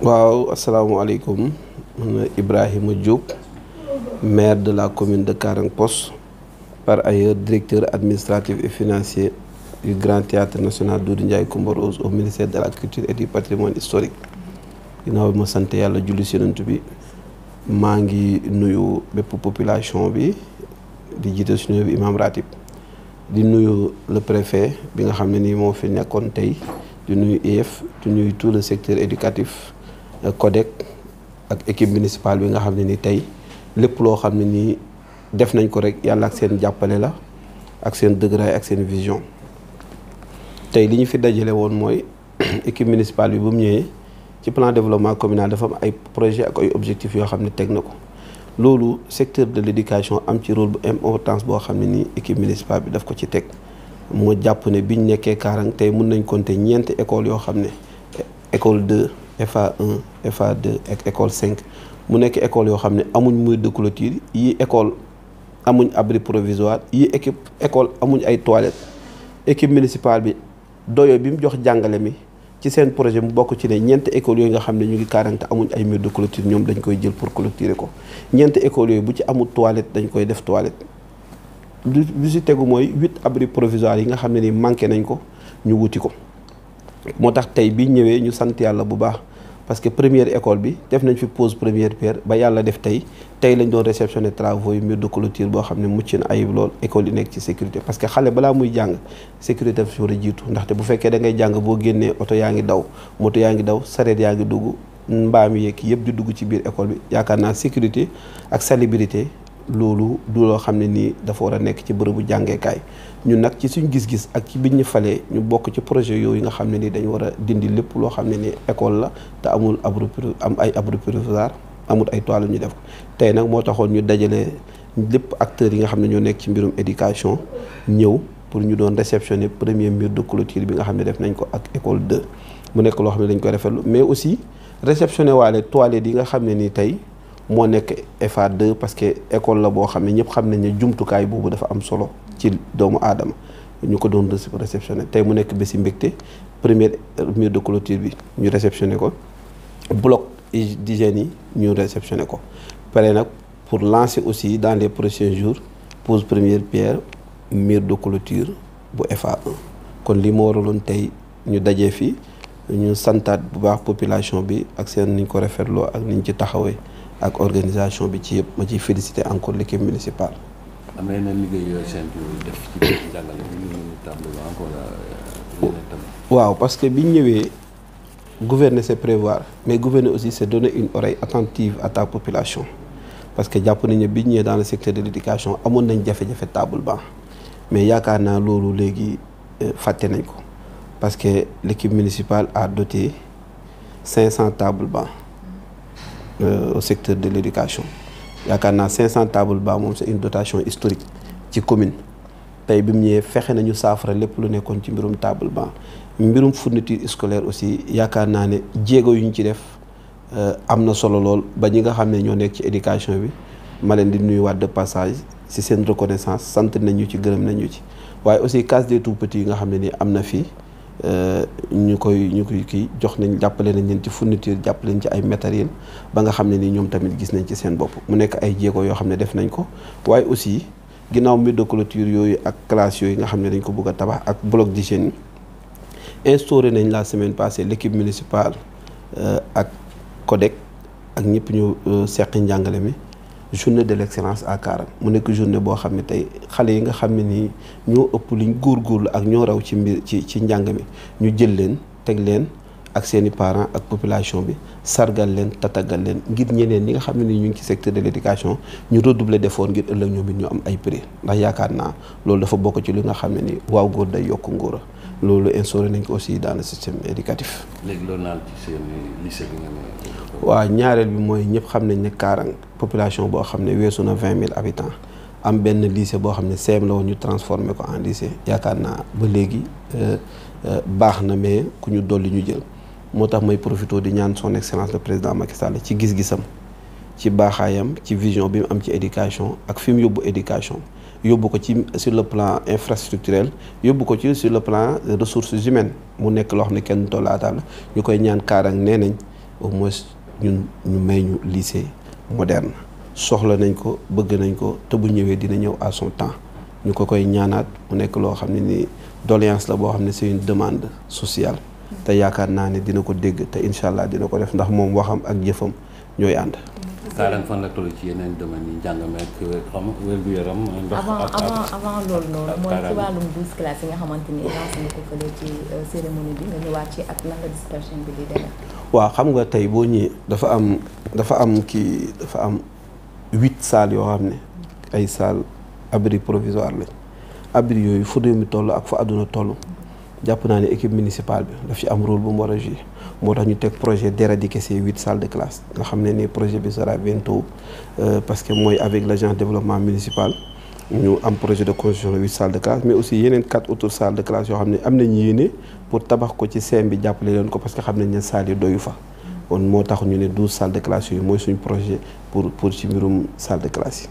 waaw asalaamaaleykum man Ibrahima Diop maire de la commune de Karang Poste par ailleurs directeur administratif et financier du Grand Théâtre National Doudou Ndiaye Coumba Rose au ministère de la Culture et du Patrimoine historique ginnaaw bi ma sant yàlla julli si Yonent bi maa ngi nuyu bépp population bi di jiite suñu bi imam ratib di nuyu le préfet bi nga xam ne nii moo fi nekkoon tey di nuyu IEF di nuyu tout le secteur éducatif CODEC ak équipe municipale bi nga xam ne ni tey lépp loo xam ne nii def nañ ko rek yàlla ak seen jàppale la ak seen dëgëraay ak seen vision tey li ñu fi dajale woon mooy équipe municipale bi bu mu ñëwee ci plan développement communal dafa am ay projet ak ay objectifs yoo xam ne teg na ko loolu secteur de l'éducation am ci rôle bu importance boo xam ne nii équipe municipale bi daf ko ci teg moo jàpp ne biñ nekkee Karang tey mun nañ compter ñeenti écoles yoo xam ne école 2 FA1 FA2 ak école 5 mu nekk école yoo xam ne amuñ mur de clôture yi école amuñ abri provisoire yi école amuñ ay toilettes équipe municipale bi doyo bi mu jox jàngale mi ci seen projet mu bokk ci ne ñeenti écoles yooyu nga xam ne ñu ngi Karang te amuñ ay mur de clôture ñoom dañ koy jël pour clôturer ko ñeenti écoles yooyu bu ci amul toilette dañ koy def toilette lu si tegu mooy 8 abris provisoires yi nga xam ne ni manqué nañ ko ñu wuti ko moo tax tey bi ñëwee ñu sant yàlla bu baax parce que première école bi def nañ fi pose première pierre ba yàlla def tey lañ doon réceptionner travaux yi mur de clôture boo xam ne mucc na ayib lool école yi nekk ci sécurité parce que xale balaa muy jàng sécurité daf si war a jiitu ndaxte bu fekkee da ngay jàng boo génnee oto yaa ngi daw moto yaa ngi daw sareet yaa ngi dugg mbaam yeeg yëpp di dugg ci biir école bi yaakaar naa sécurité ak salubrité loolu du loo xam ne nii dafa war a nekk ci bërëbu jàngeekaay ñun nag ci suñ gis-gis ak ci biñ ñu falee ñu bokk ci projet yooyu nga xam ne nii dañu war a dindi lépp loo xam ne nii école la te amul abri provisoire amul ay toilettes ñu def ko tey nag moo taxoon ñu dajale lépp acteurs yi nga xam ne ñoo nekk ci mbirum éducation ñëw pour ñu doon réceptionner premier mur de clôture bi nga xam ne def nañ ko ak école 2 mu nekk loo xam ne dañ koy rafetlu mais aussi réceptionner waale toilettes yi nga xam ne nii tey moo nekk FA2 parce que école la boo xam ne ñëpp xam nañ ne jumtukaay boobu dafa am solo ci doomu aadama ñu ko doon réceptionné tey mu nekk bési mbégte première mur de clôture bi ñu réceptionné ko bloc d'hygiène yi ñu réceptionné ko pare nag pour lancer aussi dans les prochains jours pose première pierre mur de clôture bu FA1 kon li moo waraloon tey ñu dajee fii ñu santaat bu baax population bi ak seen niñ ko rafetloo ak niñ ci taxawee ak organisation bi ci yëpp ma ciy féliciter encore l'équipe municipale. am na yeneen liggéey yooyu seen def ci biir njàngale bi ñu table encore waaw parce que biñ ñëwee gouverner c'est prévoir mais gouverner aussi c'est donner une oreille attentive à ta population parce que jàpp nañ ne biñ ñëwee dans le secteur de l'éducation amoon nañ jafe-jafe table banc mais yaakaar naa loolu léegi fàtte nañ ko parce que l'équipe municipale a doté 500 tables banc au secteur de l'éducation yaakaar naa 500 tables banc moom c'est une dotation historique ci commune tey bi mu ñëwee fexe nañu saafara lépp lu nekkoon ci mbirum table banc mbirum fourniture scolaire aussi yaakaar naa ne jéego yu ñu ci def am na solo lool ba ñi nga xam ne ñoo nekk ci éducation bi ma leen di nuyuwaat de passage ci seen reconnaissance sant nañu ci gërëm nañu ci waaye aussi case des tout-petits yi nga xam ne nii am na fii ñu koy kii jox nañ jàppale nañ leen ci fourniture jàppale nañ ci ay matériel ba nga xam ne nii ñoom tamit gis nañ ci seen bopp mu nekk ay jéego yoo xam ne def nañ ko waaye aussi ginnaaw mur de clôture yooyu ak classe yooyu nga xam ne dañ ko bëgg a tabax ak bloc d'hygiène instauré nañ la semaine passée l'équipe municipale ak CODEC ak ñëpp ñu seqi njàngale mi journée de l'excellence à Karang mu nekk journée boo xam ne tey xale yi nga xam ne nii ñoo ëpp liñ góorgóorlu ak ñoo raw ci mbir ci njàng mi ñu jël leen teg leen ak seeni parents ak population bi sargal leen tatagal leen ngir ñeneen ñi nga xam ne nii ñu ngi ci secteur de l'éducation ñu redoubler d'effort ngir ëllëg ñoom it ñu am ay prix ndax yaakaar naa loolu dafa bokk ci li nga xam ne ni waaw góor day yokk ngóora loolu instauré nañ ko aussi dans le système éducatif. léegi loolu naan ci seen lycée bi nga ne. waaw ñaareel bi mooy ñëpp xam nañ ne Karang population boo xam ne weesu na 20 000 habitants am benn lycée boo xam ne CEM la woon ñu transformé ko en lycée yaakaar naa ba léegi baax na mais ku ñu dolli ñu jël moo tax may profité di ñaan son excellence le président Macky Sall ci gis-gisam ci baaxaayam ci vision bi mu am ci éducation ak fi mu yóbbu éducation yóbbu ko ci sur le plan infrastructurel yóbbu ko ci sur le plan ressources humaines mu nekk loo xam ne kenn tollaataal ñu koy ñaan Karang nee nañ au moins ñu may ñu lycée moderne soxla nañ ko bëgg nañ ko te bu ñëwee dina ñëw à son temps ñu ko koy ñaanaat mu nekk loo xam ne ni doléance la boo xam ne c'est une demande sociale te yaakaar naa ne dina ko dégg te incha allah dina ko def ndax moom waxam ak jëfam ñooy ànd. Karang fan la toll ci yeneen domaines yi njàng meek xam wér-gu-yaram ndox avant loolu noonu mooy ci wàllum 12 classes yi nga xamante ni lancé nga ko fële ci cérémonie bi nga ñëwaat ci ak lan la dispersion bi di demee. waaw xam nga tey boo ñëwee dafa am 8 salles yoo xam ne ay salles abri provisoire lañ abri yooyu fu réew mi toll ak fa àdduna toll jàpp naa ne équipe municipale bi daf ci am rôle bu mu war a jouer moo tax ñu teg projet d'éradiquer ces 8 salles de classe nga xam ne ni projet bi sera bientôt parce que mooy avec l'agence de développement municipal ñu am projet de construction de 8 salles de classe mais aussi yeneen 4 autres salles de classe yoo xam ne am nañ yéene pour tabax ko ci CEM bi jàppale leen ko parce que xam nañ ne salles yi doyu fa kon moo tax ñu ne 12 salles de classe yooyu mooy suñ projet pour ci mbirum salle de classe yi.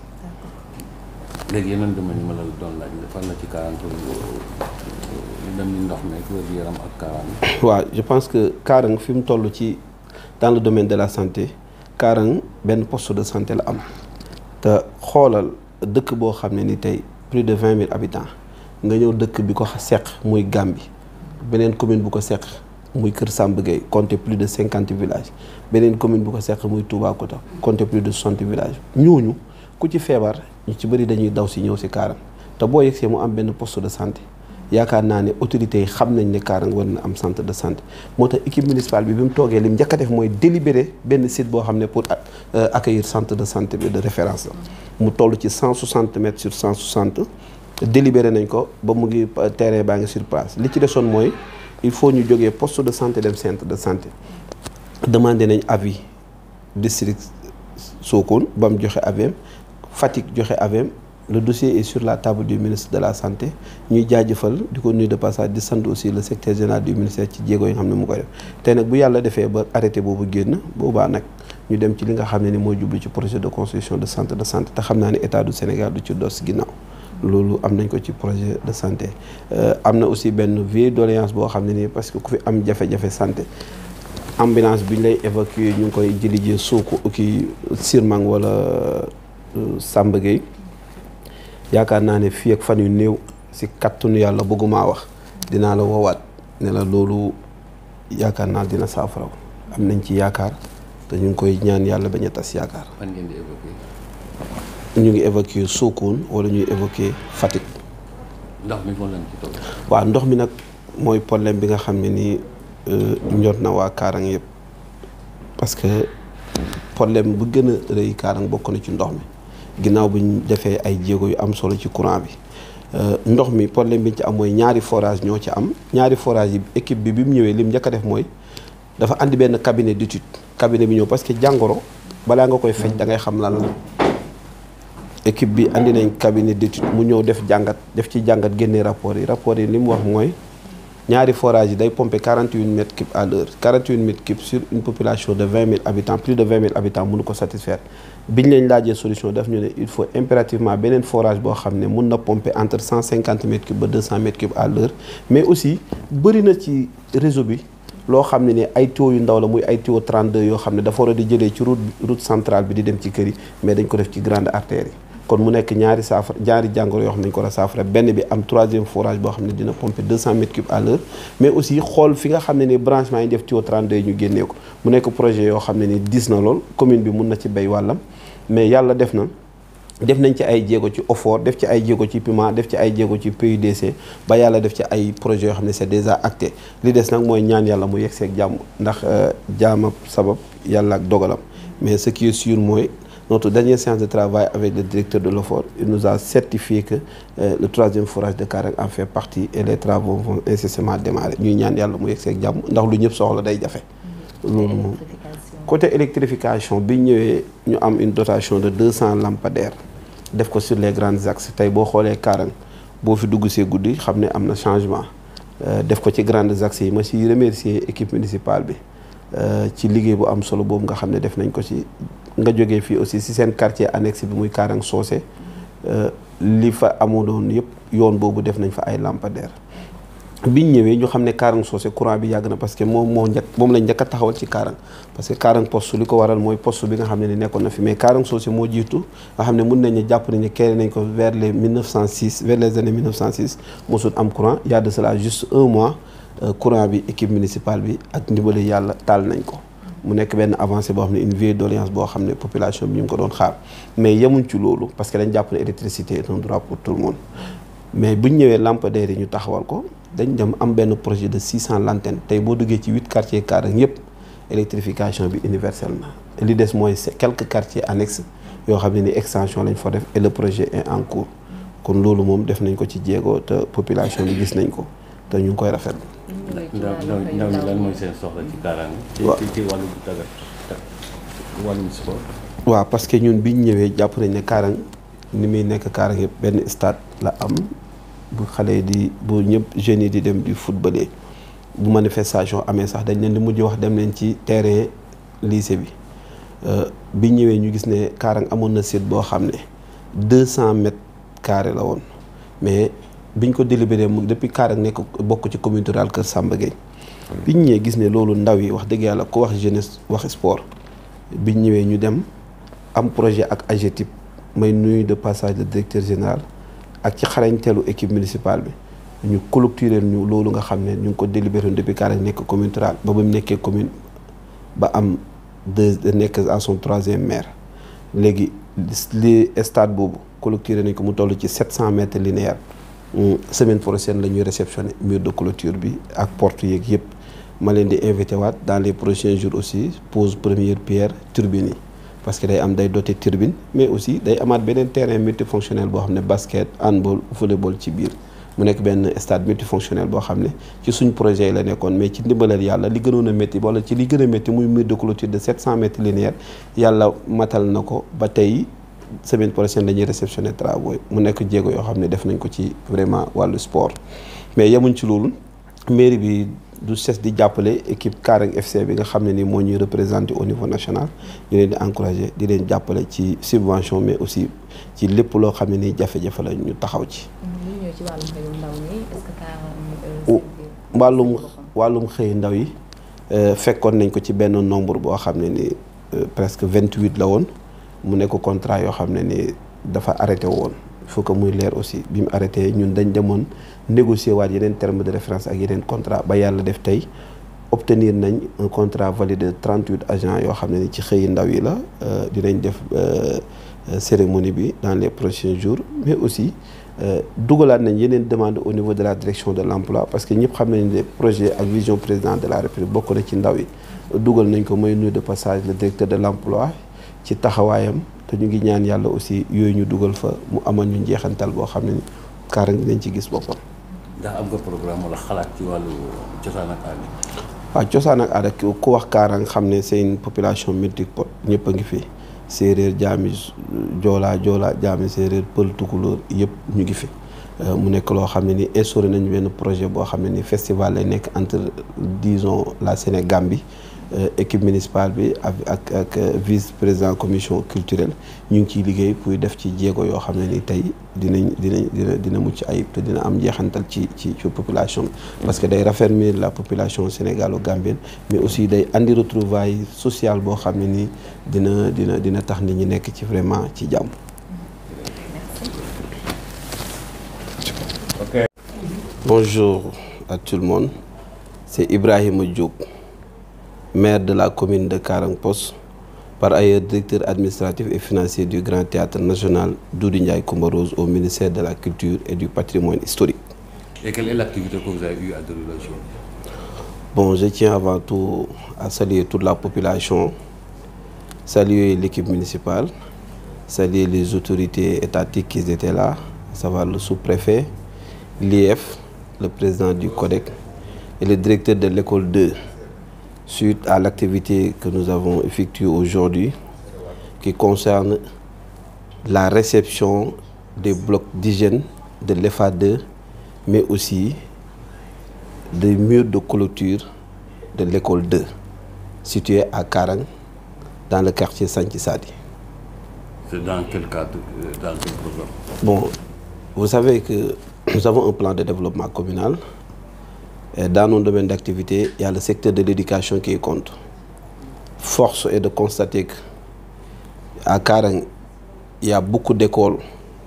léegi yeneen domaine yi ma la doon laaj fan la ci Karang lu dem ni ndox meek wér-gu-yaram ak Karang. waaw je pense que Karang fi mu toll ci dans le domaine de la santé Karang benn poste de santé la am te xoolal dëkk boo xam ne ni tey plus de 20 000 habitants nga ñëw dëkk bi ko seq muy Gambie beneen commune bu ko seq muy Kër Samba Gueye compter plus de 50 villages beneen commune bu ko seq muy Toubacouta compter plus de 60 villages ñooñu ku ci feebar ñu ci bëri dañuy daw si ñëw si Karang te boo yegsee mu am benn poste de santé yaakaar naa ne autorités yi xam nañ ne Karang war na am centre de santé moo tax équipe municipale bi mu toogee lim njëkk a def mooy délibéré benn site boo xam ne pour accueillir centre de santé bi de référence la mu toll ci 160 mètres sur 160 délibéré nañ ko ba mu ngi terrain baa ngi sur place li ci desoon mooy il faut ñu jógee poste de santé dem centre de santé demandé nañ avis district Sokone ba mu joxe avis Fatick joxe avis le dossier est sur la table du ministre de la santé ñuy jaajëfal di ko nuyu de passage di sant aussi le secrétaire général du ministère ci jéego yi nga xam ne mu koy def tey nag bu yàlla defee ba arrêté boobu génn boobaa nag ñu dem ci li nga xam ne ni mooy jublu ci projet de construction de centre de santé te xam naa ne état du Sénégal du ci dos ginnaaw loolu am nañ ko ci projet de santé am na aussi benn vieille doléance boo xam ne nii parce que ku fi am jafe-jafe santé ambulance bi ñu lay évacuer ñu ngi koy jëli jee Soko kii Sirmang wala Samba Gueye yaakaar naa ne fii ak fan yu néew si kattanu yàlla bëggumaa wax dinaa la woowaat ne la loolu yaakaar naa dina saafaraw am nañ ci yaakaar te ñu ngi koy ñaan yàlla bañ a tas yaakaar. fan ngeen di évacuer. ñu ngi évacuer Sokone wala ñuy évacuer Fatick. ndox mi foofu lañ ci toll. waaw ndox mi nag mooy problème bi nga xam ne nii ñor na waa Karang yëpp parce que problème bu gën a rëy Karang bokk na ci ndox mi. ginnaaw bi ñu defee ay jéego yu am solo ci courant bi ndox mi problème bi ci am mooy ñaari forage ñoo ci am ñaari forage yi équipe bi mu ñëwee lim njëkk a def mooy dafa andi benn cabinet d'étude cabinet bi ñëw parce que jàngoro balaa nga koy faj da ngay xam lan la équipe bi andi nañ cabinet d'étude mu ñëw def ci jàngat génnee rapport yi li mu wax mooy ñaari forage yi day pomper 48 mètres cubes à l'heure 48 mètres cubes sur une population de 20 000 habitants plus de 20 000 habitants mënu ko satisfaire biñ leen laajee solution daf ñu ne il faut impérativement beneen forage boo xam ne mun na pomper entre 150 mètres cubes ba 200 mètres cubes à l'heure mais aussi bëri na ci réseau bi loo xam ne ni ay tuyaux yu ndaw la muy ay tuyaux 32 yoo xam ne dafa war a di jëlee ci route centrale bi di dem ci kër yi mais dañ ko def ci grande artère yi kon mu nekk ñaari jàngoro yoo xam ne dañ ko war a saafara benn bi am 3e forage boo xam ne dina pomper 200 mètres cubes à l'heure mais aussi xool fi nga xam ne ni branchement yi def tuyau 32 yi ñu génnee ko mu nekk projet yoo xam ne ni diis na lool commune bi mun na ci béy wàllam mais yàlla def nañ ci ay jéego ci OFOR def ci ay jéego ci PUMA def ci ay jéego ci PUDC ba yàlla def ci ay projets yoo xam ne c'est déjà acté li des nag mooy ñaan yàlla mu yegg seeg jàmm ndax jaamab sabab yàlla ak dogalam mais ce qui est sûr mooy notre dernière séance de travail avec le directeur de l'OFOR il nous a certifié que le 3e forage de Karang en fait partie et les travaux vont incessamment démarrer ñuy ñaan yàlla mu yegg seeg jàmm ndax lu ñëpp soxla day jafe loolu moom côté électrification bi ñëwee ñu am une dotation de 200 lampadaires def ko sur les grands axes tey boo xoolee Karang boo fi dugg see guddi xam ne am na changement def ko ci grands axes yi ma si remercier équipe municipale bi ci liggéey bu am solo boobu nga xam ne def nañ ko ci nga jógee fii aussi si seen quartier annexe bi muy Karang Socé li fa amoo doon yëpp yoon boobu def nañ fa ay lampadaires biñ ñëwee ñu xam ne Karang Socé courant bi yàgg na parce que moom lañ njëkk a taxawal ci Karang parce que Karang poste li ko waral mooy poste bi nga xam ne ni nekkoon na fi mais Karang Socé moo jiitu nga xam ne mun nañu jàpp nañu créé nañ ko vers les 1906 vers les années 1906 mosul am courant y a de cela juste un mois courant bi équipe municipale bi ak ndimbali yàlla taal nañ ko mu nekk benn avancée boo xam ne une vieille doléance boo xam ne population bi ñu ngi ko doon xaar mais yemuñ ci loolu parce que dañ jàpp ne électricité est un droit pour tout le monde mais buñ ñëwee lampadaire yi ñu taxawal ko dañ dem am benn projet de 600 lanternes tey boo duggee ci 8 quartiers Karang yëpp électrification bi universelle na li des mooy quelques quartiers annexes yoo xam ne ni extension lañ fa def et le projet est en cours kon loolu moom def nañ ko ci jéego te population bi gis nañ ko te ñu ngi koy rafetlu. ndaw ñi lan mooy seen soxla ci Karang. waaw ci wàllum tàggat wàllum sport. waaw parce que ñun biñ ñëwee jàpp nañ ne Karang ni muy nekk Karang yëpp benn stade la am. bu xale di bu ñëpp jeunes yi di dem di footballé bu manifestation amee sax dañ leen di mujj wax dem leen ci terrain lycée bi bi ñëwee ñu gis ne Karang amoon na site boo xam ne 200 mètres carrés la woon mais biñ ko délibéré mu depuis Karang nekk bokk ci commune rurale Kër Samba Gueye biñ ñëwee gis ne loolu ndaw yi wax dëgg yàlla ku wax jeunesse wax sport biñ ñëwee ñu dem am projet ak AGETIP may nuyu de passage le directeur général ak ci xarañteelu équipe municipale bi ñu clôturer ñu loolu nga xam ne ñu ngi ko délibéré depuis Karang nekk commune rurale ba mu nekkee commune ba am nekk à son 3e maire léegi li stade boobu clôturer nañ ko mu toll ci 700 mètres linéaires semaine prochaine la ñuy réceptionner mur de clôture bi ak porte yeeg yëpp ma leen di invité waat dans les prochains jours aussi pose première pierre turbine yi parce que day am day doté turbine mais aussi day amaat beneen terrain multifonctionnel boo xam ne basket handball volleyball ci biir mu nekk benn stade multifonctionnel boo xam ne ci suñ projet yi la nekkoon mais ci ndimbalal yàlla li gënoon a métti wala ci li gën a métti muy mur de clôture de 700 mètres linéaires yàlla matal na ko ba tey semaine prochaine dañuy réceptionner travaux mu nekk jéego yoo xam ne def nañ ko ci vraiment wàllu sport mais yemuñ ci loolu mairie bi du cesse di jàppale équipe Karang FC bi nga xam ne ni moo ñuy représenté au niveau national ñu leen di encouragé di leen jàppale ci subvention mais aussi ci lépp loo xam ne ni jafe-jafe la ñu taxaw ci. wàllum xëy ndaw yi fekkoon nañ ko ci benn nombre boo xam ne ni presque 28 la woon mu nekk contrat yoo xam ne ni dafa arrêté woon. il faut que muy leer aussi bi mu arrêté ñun dañ demoon négocier waat yeneen terme de référence ak yeneen contrat ba yàlla def tey obtenir nañ un contrat validé de 38 agents yoo xam ne ni ci xëyi ndaw yi la dinañ def cérémonie bi dans les prochains jours mais aussi dugalaat nañ yeneen demande au niveau de la direction de l'emploi parce que ñëpp xam nañ ne projet ak vision président de la république bokk na ci ndaw yi dugal nañ ko mooy nuyu de passage le directeur de l'emploi ci taxawaayam te ñu ngi ñaan yàlla aussi yooyu ñu dugal fa mu amal ñu njeexantal boo xam ne ni Karang dinañ ci gis boppam. ndax am nga programme wala xalaat ci wàllu cosaan ak aada. waaw cosaan ak aada ku wax Karang xam ne c'est une population multiple ñëpp a ngi fi séeréer jaami joolaa jaami séeréer pël tukulóor yëpp ñu ngi fi. mu nekk loo xam ne ni instauré nañu benn projet boo xam ne ni festival lay nekk entre disons la Sénégambie équipe municipale bi ak vice président commission culturelle ñu ngi ciy liggéey pour def ci jéego yoo xam ne ni tey dina mucc ayib te dina am jeexantal ci population bi parce que day raffermir la population sénégalo-gambienne mais aussi day andi retrouvailles sociales boo xam ne ni dina tax nit ñi nekk ci vraiment ci jàmm. Okay. Bonjour à tout le monde, c'est Ibrahima Diop, maire de la commune de Karang Poste, par ailleurs directeur administratif et financier du Grand Théâtre National Doudou Ndiaye Coumba Rose au ministère de la Culture et du Patrimoine Historique. Et quelle est l'activité que vous avez eue à dérouler aujourd'hui? Bon, je tiens avant tout à saluer toute la population, saluer l'équipe municipale, saluer les autorités étatiques qui étaient là, à savoir le sous-préfet, l'IF, le président du CODEC et le directeur de l'école 2 suite à l'activité que nous avons effectuée aujourd'hui qui concerne la réception des blocs d'hygiène de l'EFA 2 mais aussi des murs de clôture de l'école 2 située à Karang dans le quartier Santhi Sadi. C'est dans quel cadre, dans quel programme? Bon, vous savez que nous avons un plan de développement communal Et dans nos domaines d'activité, il y a le secteur de l'éducation qui compte. Force est de constater qu'à Karang, il y a beaucoup d'écoles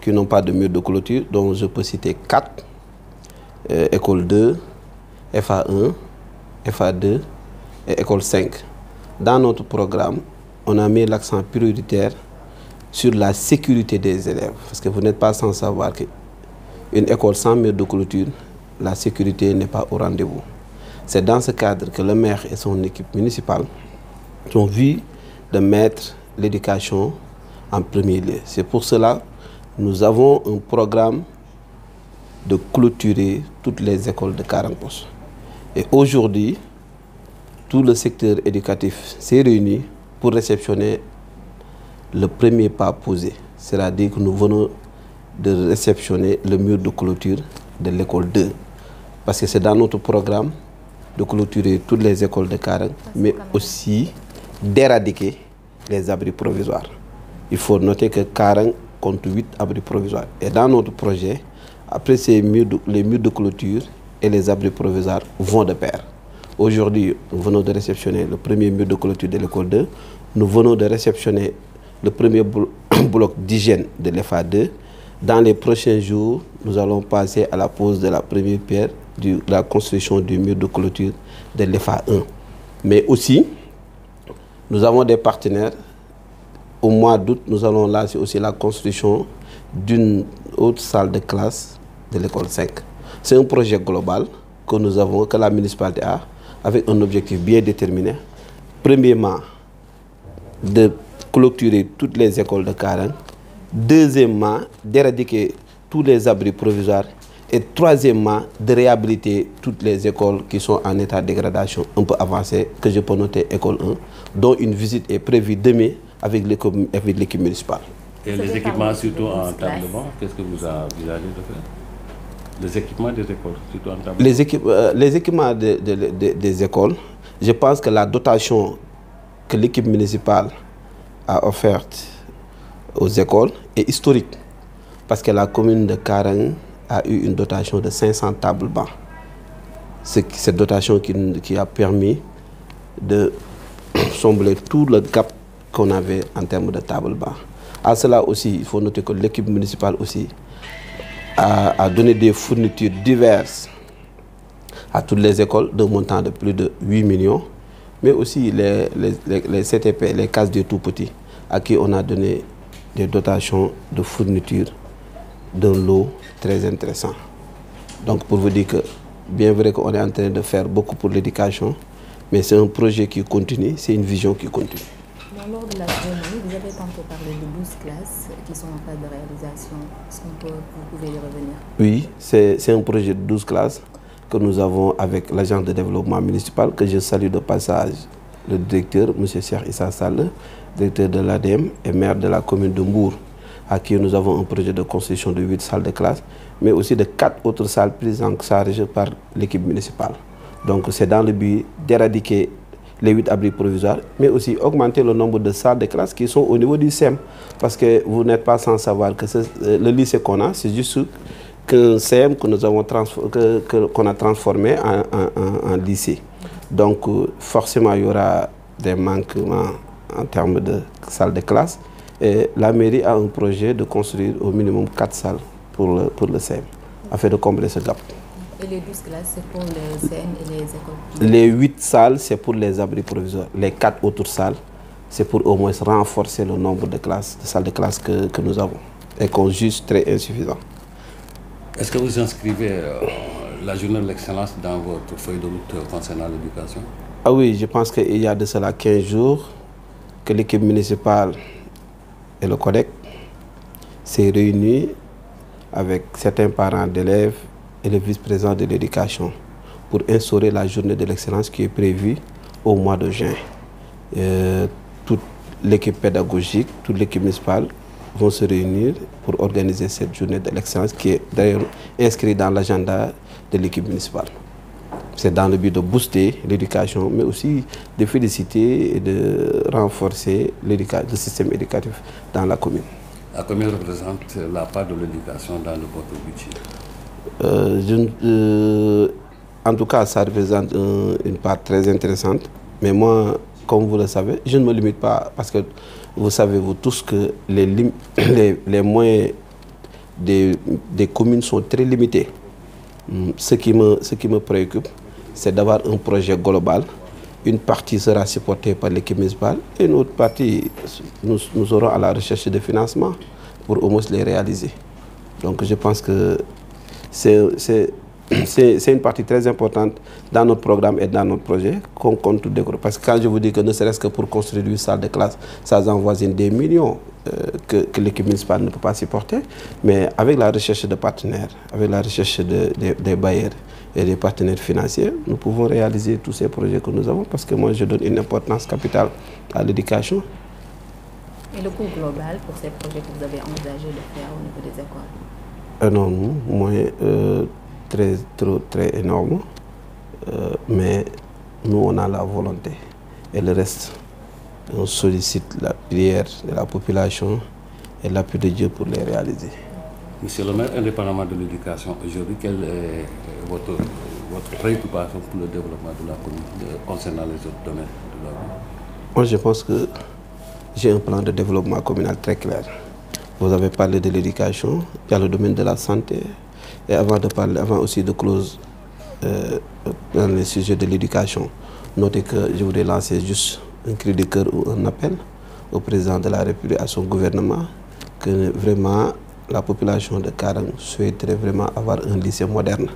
qui n'ont pas de mur de clôture, dont je peux citer 4. École 2, FA1, FA2 et école 5. Dans notre programme, on a mis l'accent prioritaire sur la sécurité des élèves. Parce que vous n'êtes pas sans savoir qu'une école sans mur de clôture, la sécurité n'est pas au rendez-vous. C'est dans ce cadre que le maire et son équipe municipale ont vu de mettre l'éducation en premier lieu. C'est pour cela que nous avons un programme de clôturer toutes les écoles de Karang Post. Et aujourd'hui, tout le secteur éducatif s'est réuni pour réceptionner le premier pas posé. C'est-à-dire que nous venons de réceptionner le mur de clôture de l'école 2. Parce que c'est dans notre programme de clôturer toutes les écoles de Karang, mais aussi d'éradiquer les abris provisoires. Il faut noter que Karang compte 8 abris provisoires. Et dans notre projet, après les murs de clôture et les abris provisoires vont de pair. Aujourd'hui, nous venons de réceptionner le premier mur de clôture de l'école 2. Nous venons de réceptionner le premier bloc d'hygiène de l'FA2. Dans les prochains jours, nous allons passer à la pose de la première pierre de la construction du mur de clôture de l'FA1. Mais aussi, nous avons des partenaires. Au mois d'août, nous allons lancer aussi la construction d'une autre salle de classe de l'école 5. C'est un projet global que nous avons, que la municipalité a, avec un objectif bien déterminé. Premièrement, de clôturer toutes les écoles de Karang. Deuxièmement, d'éradiquer tous les abris provisoires. Et troisièmement, de réhabiliter toutes les écoles qui sont en état de dégradation un peu avancée, que je peux noter école 1, dont une visite est prévue demain avec l'équipe municipale. Et les équipements, surtout en table de banc, qu'est-ce que vous avez envisagé de faire? Les équipements des écoles, surtout en table de banc. Les équipements des écoles, je pense que la dotation que l'équipe municipale a offerte aux écoles est historique. Parce que la commune de Karang a eu une dotation de 500 tables bancs. C'est cette dotation qui a permis de sombrer tout le gap qu'on avait en termes de tables bancs. À cela aussi, il faut noter que l'équipe municipale aussi a donné des fournitures diverses à toutes les écoles d'un montant de plus de 8 millions, mais aussi les CTP, les cases des tout-petits, à qui on a donné des dotations de fournitures d'un lot très intéressant. Donc pour vous dire que, bien vrai qu'on est en train de faire beaucoup pour l'éducation, mais c'est un projet qui continue, c'est une vision qui continue. Lors de la cérémonie, vous avez tantôt parlé de 12 classes qui sont en phase de réalisation. Est-ce que vous pouvez y revenir? Oui, c'est un projet de 12 classes que nous avons avec l'agence de développement municipal, que je salue de passage, le directeur, M. Cheikh Issa Sall, directeur de l'ADM et maire de la commune de Mbour, à qui nous avons un projet de construction de 8 salles de classe, mais aussi de 4 autres salles prises en charge par l'équipe municipale. Donc c'est dans le but d'éradiquer les 8 abris provisoires, mais aussi augmenter le nombre de salles de classe qui sont au niveau du CEM. Parce que vous n'êtes pas sans savoir que le lycée qu'on a, c'est juste qu'un CEM que nous avons qu'on a transformé en lycée. Donc forcément, il y aura des manquements en termes de salles de classe. Et la mairie a un projet de construire au minimum 4 salles pour le CEM, afin de combler ce gap. Et les 12 classes, c'est pour les CM et les écoles? Les 8 salles, c'est pour les abris provisoires. Les 4 autres salles, c'est pour au moins renforcer le nombre de salles de classe que nous avons et qu'on juge très insuffisant. Est-ce que vous inscrivez la journée de l'excellence dans votre feuille de route concernant l'éducation? Ah oui, je pense qu'il y a de cela 15 jours que l'équipe municipale et le CODEC s'est réunie avec certains parents d'élèves et le vice-président de l'éducation pour instaurer la journée de l'excellence qui est prévue au mois de juin. Toute l'équipe pédagogique, toute l'équipe municipale vont se réunir pour organiser cette journée de l'excellence qui est d'ailleurs inscrite dans l'agenda de l'équipe municipale. C'est dans le but de booster l'éducation, mais aussi de féliciter et de renforcer le système éducatif dans la commune. À combien représente la part de l'éducation dans votre budget? en tout cas, ça représente une part très intéressante. Mais moi, comme vous le savez, je ne me limite pas parce que vous savez, vous tous, que les moyens des communes sont très limités. Ce qui me préoccupe, c'est d'avoir un projet global. Une partie sera supportée par l'équipe municipale et une autre partie, nous serons à la recherche de financement pour au moins les réaliser. Donc je pense que c'est une partie très importante dans notre programme et dans notre projet qu'on compte tout développer. Parce que quand je vous dis que ne serait-ce que pour construire une salle de classe, ça envoisine des millions que l'équipe municipale ne peut pas supporter. Mais avec la recherche de partenaires, avec la recherche des bailleurs et des partenaires financiers, nous pouvons réaliser tous ces projets que nous avons, parce que moi je donne une importance capitale à l'éducation. Et le coût global pour ces projets que vous avez envisagé de faire au niveau des écoles? Non, moyen très énorme, mais nous on a la volonté et le reste, on sollicite la prière de la population et l'appui de Dieu pour les réaliser. Monsieur le maire, indépendamment de l'éducation, aujourd'hui, quelle est votre préoccupation pour le développement de la commune concernant les autres domaines de la ville? Moi, je pense que j'ai un plan de développement communal très clair. Vous avez parlé de l'éducation, il y a le domaine de la santé. Et avant aussi de close dans les sujets de l'éducation, notez que je voudrais lancer juste un cri de cœur ou un appel au président de la République, à son gouvernement, que vraiment la population de Karang souhaiterait vraiment avoir un lycée moderne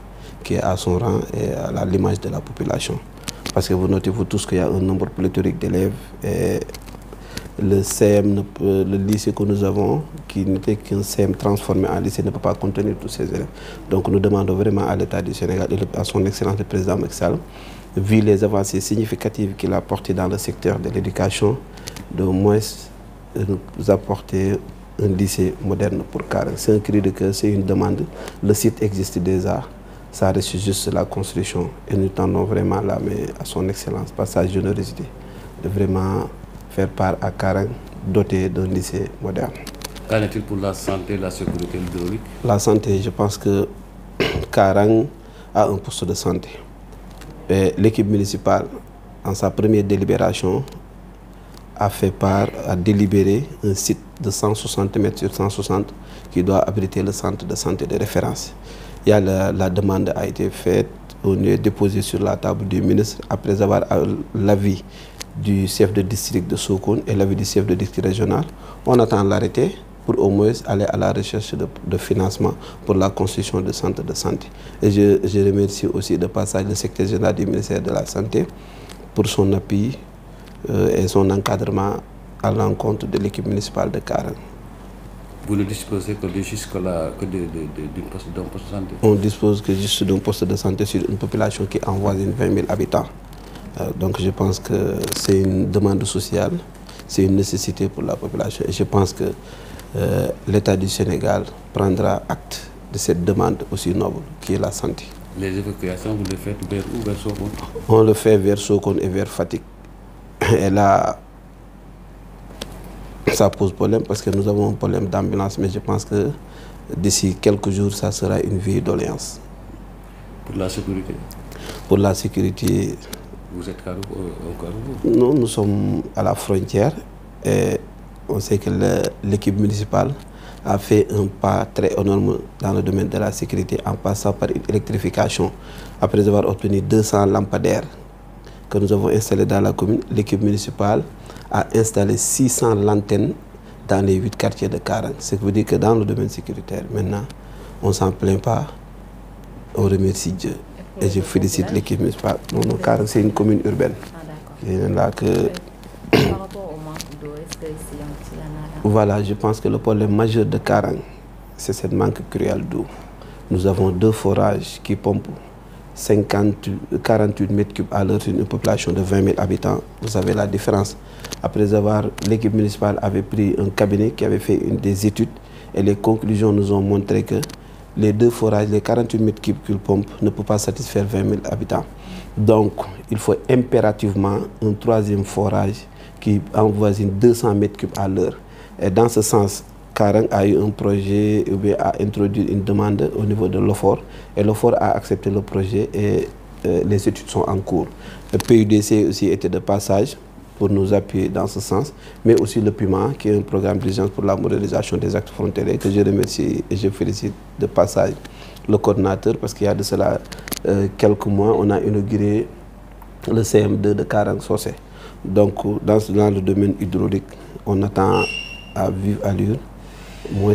qui est à son rang et à l'image de la population. Parce que vous notez vous tous qu'il y a un nombre pléthorique d'élèves et le CM, le lycée que nous avons, qui n'était qu'un CM transformé en lycée, ne peut pas contenir tous ces élèves. Donc nous demandons vraiment à l'État du Sénégal et à son Excellence le Président Macky Sall, vu les avancées significatives qu'il a apportées dans le secteur de l'éducation, de moins nous apporter un lycée moderne pour Karang. C'est un cri de cœur, c'est une demande. Le site existe déjà, ça reste juste la construction. Et nous tendons vraiment la main à son Excellence, par sa générosité, de vraiment faire part à Karang doté d'un lycée moderne. Qu'en est-il pour la santé, la sécurité, l'hydraulique? La santé, je pense que Karang a un poste de santé. L'équipe municipale, en sa première délibération, a délibéré un site de 160 mètres sur 160 qui doit abriter le centre de santé de référence. La demande a été faite, on est déposé sur la table du ministre après avoir l'avis du chef de district de Sokone et l'avis du chef de district régional. On attend l'arrêté pour au moins aller à la recherche de financement pour la construction de centres de santé. Et je remercie aussi de passage le secrétaire général du ministère de la Santé pour son appui et son encadrement à l'encontre de l'équipe municipale de Karang. Vous ne disposez que d'un poste de santé? On dispose que juste d'un poste de santé sur une population qui avoisine 20 000 habitants. Donc je pense que c'est une demande sociale, c'est une nécessité pour la population. Et je pense que l'État du Sénégal prendra acte de cette demande aussi noble qui est la santé. Les évacuations, vous les faites vers où? Vers Sokone? On le fait vers Sokone et vers Fatick. Et là, ça pose problème parce que nous avons un problème d'ambulance, mais je pense que d'ici quelques jours, ça sera une vieille doléance. Pour la sécurité? Pour la sécurité... Vous êtes au Carrefour? Non, nous sommes à la frontière et on sait que l'équipe municipale a fait un pas très énorme dans le domaine de la sécurité en passant par une électrification. Après avoir obtenu 200 lampadaires que nous avons installés dans la commune, l'équipe municipale a installé 600 lanternes dans les 8 quartiers de Karang. Ce qui veut dire que dans le domaine sécuritaire, maintenant, on ne s'en plaint pas, on remercie Dieu. Et je félicite l'équipe municipale. Non, Karang, c'est une commune urbaine. Par rapport au manque d'eau, est-ce que ici, il y en a? Voilà, je pense que le problème majeur de Karang, c'est ce manque cruel d'eau. Nous avons 2 forages qui pompent 48 mètres cubes à l'heure sur une population de 20 000 habitants. Vous savez la différence. Après avoir, l'équipe municipale avait pris un cabinet qui avait fait des études et les conclusions nous ont montré que les 2 forages, les 48 mètres cubes qu'ils pompent ne peuvent pas satisfaire 20 000 habitants. Donc, il faut impérativement un 3e forage qui avoisine 200 mètres cubes à l'heure. Et dans ce sens, Karang a eu un projet, a introduit une demande au niveau de l'OFOR. Et l'OFOR a accepté le projet et les études sont en cours. Le PUDC aussi était de passage pour nous appuyer dans ce sens, mais aussi le PUMA, qui est un programme d'urgence pour la modernisation des actes frontaliers, que je remercie et je félicite de passage le coordinateur, parce qu'il y a de cela quelques mois, on a inauguré le CM2 de Karang-Socé. Donc, dans le domaine hydraulique, on attend à vivre allure, moins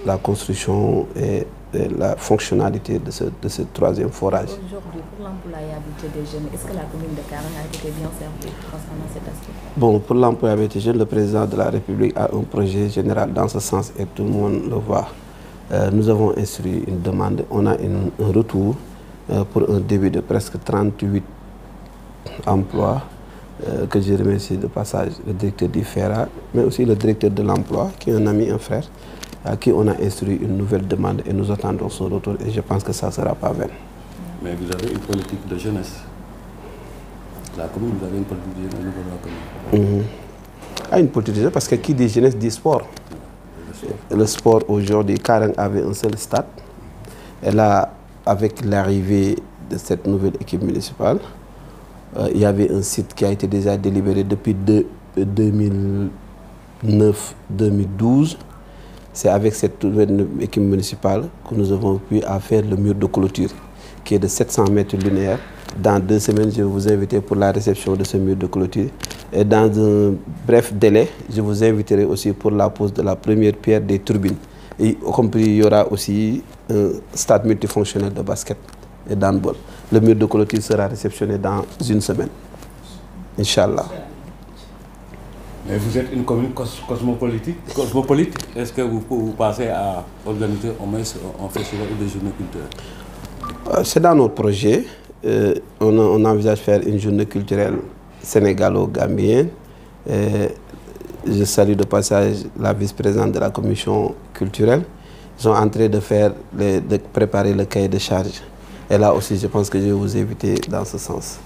la construction et la fonctionnalité de ce troisième forage. Aujourd'hui, pour l'employabilité des jeunes, est-ce que la commune de Karang a été bien servie concernant cet aspect? Bon, pour l'employabilité des jeunes, le président de la République a un projet général dans ce sens et tout le monde le voit. Nous avons instruit une demande, on a un retour pour un début de presque 38 emplois que je remercie de passage le directeur du FERA, mais aussi le directeur de l'emploi, qui est un ami, un frère, à qui on a instruit une nouvelle demande et nous attendons son retour et je pense que ça ne sera pas vain. Mais vous avez une politique de jeunesse. La commune, vous avez une politique de jeunesse au niveau de la commune. Une politique de jeunesse, parce que qui dit jeunesse dit sport. Le sport aujourd'hui, Karang avait un seul stade. Et là, avec l'arrivée de cette nouvelle équipe municipale, il y avait un site qui a été déjà délibéré depuis 2009-2012. C'est avec cette nouvelle équipe municipale que nous avons pu faire le mur de clôture, qui est de 700 mètres linéaires. Dans 2 semaines, je vais vous inviter pour la réception de ce mur de clôture. Et dans un bref délai, je vous inviterai aussi pour la pose de la première pierre des turbines. Et compris, il y aura aussi un stade multifonctionnel de basket et d'handball. Le mur de clôture sera réceptionné dans 1 semaine. Inch'Allah. Mais vous êtes une commune cosmopolite. Est-ce que vous passez à organiser au moins un festival ou des journées culturelles? C'est dans notre projet. On envisage de faire une journée culturelle sénégalo-gambienne. Je salue de passage la vice-présidente de la commission culturelle. Ils sont en train de préparer le cahier de charge. Et là aussi, je pense que je vais vous inviter dans ce sens.